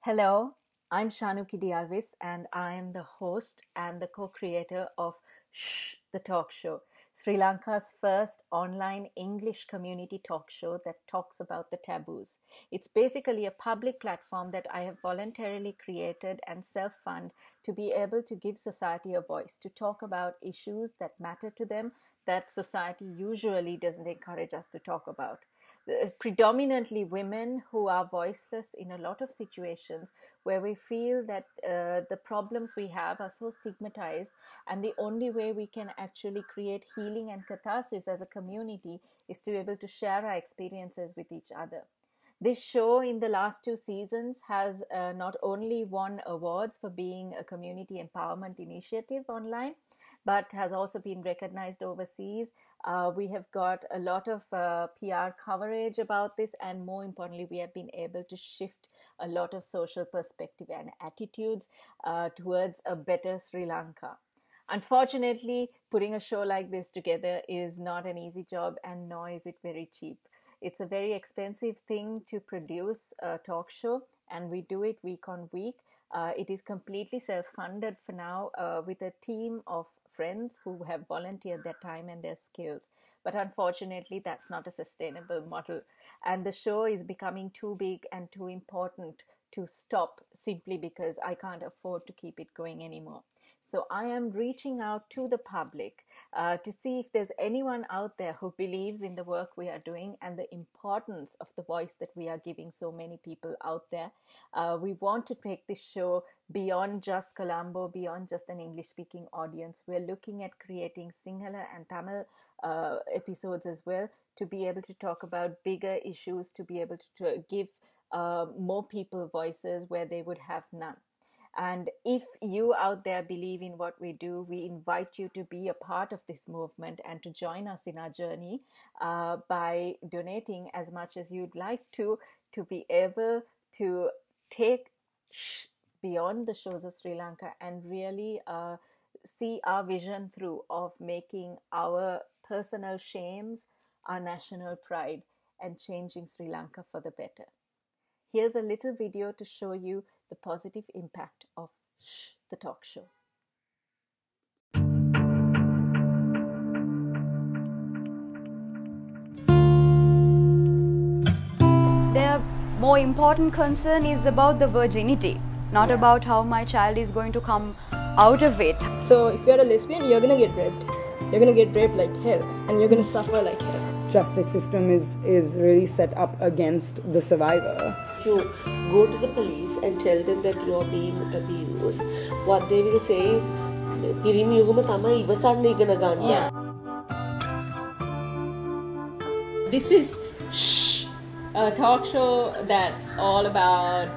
Hello, I'm Shanuki de Alwis and I am the host and the co-creator of Shh, the talk show, Sri Lanka's first online English community talk show that talks about the taboos. It's basically a public platform that I have voluntarily created and self-fund to be able to give society a voice, to talk about issues that matter to them that society usually doesn't encourage us to talk about. Predominantly women who are voiceless in a lot of situations where we feel that the problems we have are so stigmatized, and the only way we can actually create healing and catharsis as a community is to be able to share our experiences with each other. This show in the last 2 seasons has not only won awards for being a community empowerment initiative online, but has also been recognized overseas. We have got a lot of PR coverage about this, and more importantly, we have been able to shift a lot of social perspective and attitudes towards a better Sri Lanka. Unfortunately, putting a show like this together is not an easy job, and nor is it very cheap. It's a very expensive thing to produce a talk show, and we do it week on week. It is completely self-funded for now with a team of friends who have volunteered their time and their skills. But unfortunately, that's not a sustainable model. And the show is becoming too big and too important to stop simply because I can't afford to keep it going anymore. So I am reaching out to the public to see if there's anyone out there who believes in the work we are doing and the importance of the voice that we are giving so many people out there. We want to take this show beyond just Colombo, beyond just an English-speaking audience. We're looking at creating Sinhala and Tamil episodes as well to be able to talk about bigger issues, to be able to give more people voices where they would have none. And if you out there believe in what we do, we invite you to be a part of this movement and to join us in our journey by donating as much as you'd like to be able to take beyond the shores of Sri Lanka and really see our vision through of making our personal shames our national pride and changing Sri Lanka for the better. Here's a little video to show you the positive impact of Shh, the talk show. Their more important concern is about the virginity, not about how my child is going to come out of it. So if you're a lesbian, you're gonna get raped. You're gonna get raped like hell, and you're gonna suffer like hell. Justice system is really set up against the survivor. If you go to the police and tell them that you're being abused, what they will say is, "Pirimi uhuma thamai iwasanne igana ganna." This is Shh, a talk show that's all about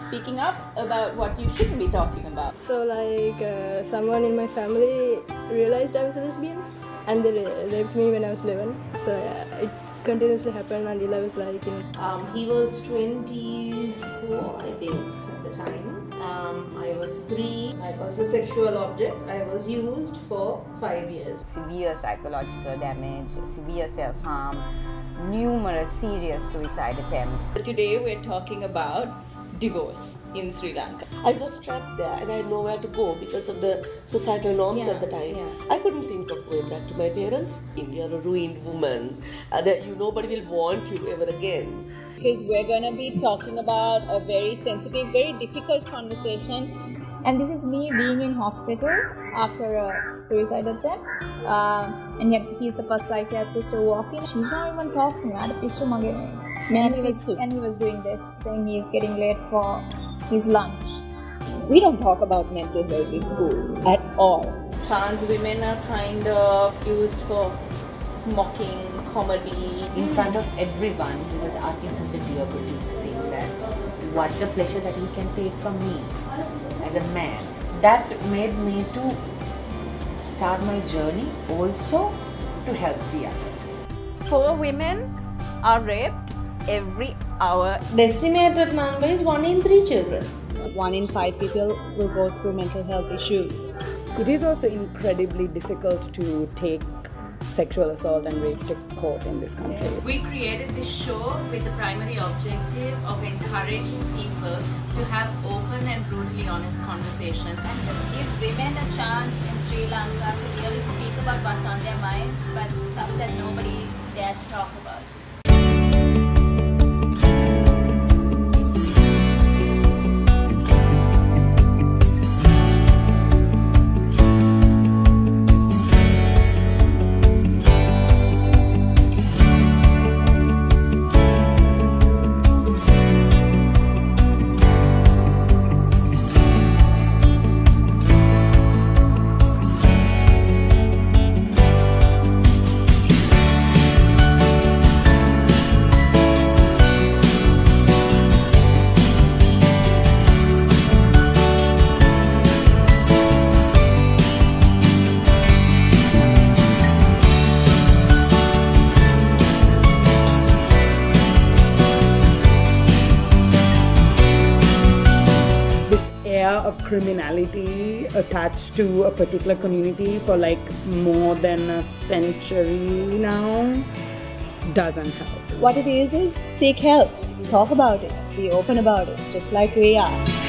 speaking up about what you shouldn't be talking about. So like someone in my family realized I was a lesbian, and they raped me when I was 11. So it continuously happened until I was like, he was 24, I think, at the time. I was 3. I was a sexual object. I was used for 5 years. Severe psychological damage, severe self-harm, numerous serious suicide attempts. So today we're talking about divorce in Sri Lanka. I was trapped there and I had nowhere to go because of the societal norms at the time. I couldn't think of going back to my parents. You're a ruined woman. That nobody will want you ever again. Because we're going to be talking about a very sensitive, very difficult conversation. And this is me being in hospital after a suicide attempt. And he's the first psychiatrist to walk in. She's not even talking. And he was doing this, saying he's getting late for his lunch. We don't talk about mental health in schools at all. Trans women are kind of used for mocking, comedy. In front of everyone, he was asking such a dear good thing that what the pleasure that he can take from me as a man. That made me to start my journey also to help the others. 4 women are raped every hour. The estimated number is 1 in 3 children. 1 in 5 people will go through mental health issues. It is also incredibly difficult to take sexual assault and rape to court in this country. We created this show with the primary objective of encouraging people to have open and brutally honest conversations and give women a chance in Sri Lanka to really speak about what's on their mind, but stuff that nobody dares to talk about. Of criminality attached to a particular community for like more than a century now doesn't help. What it is seek help, talk about it, be open about it, just like we are.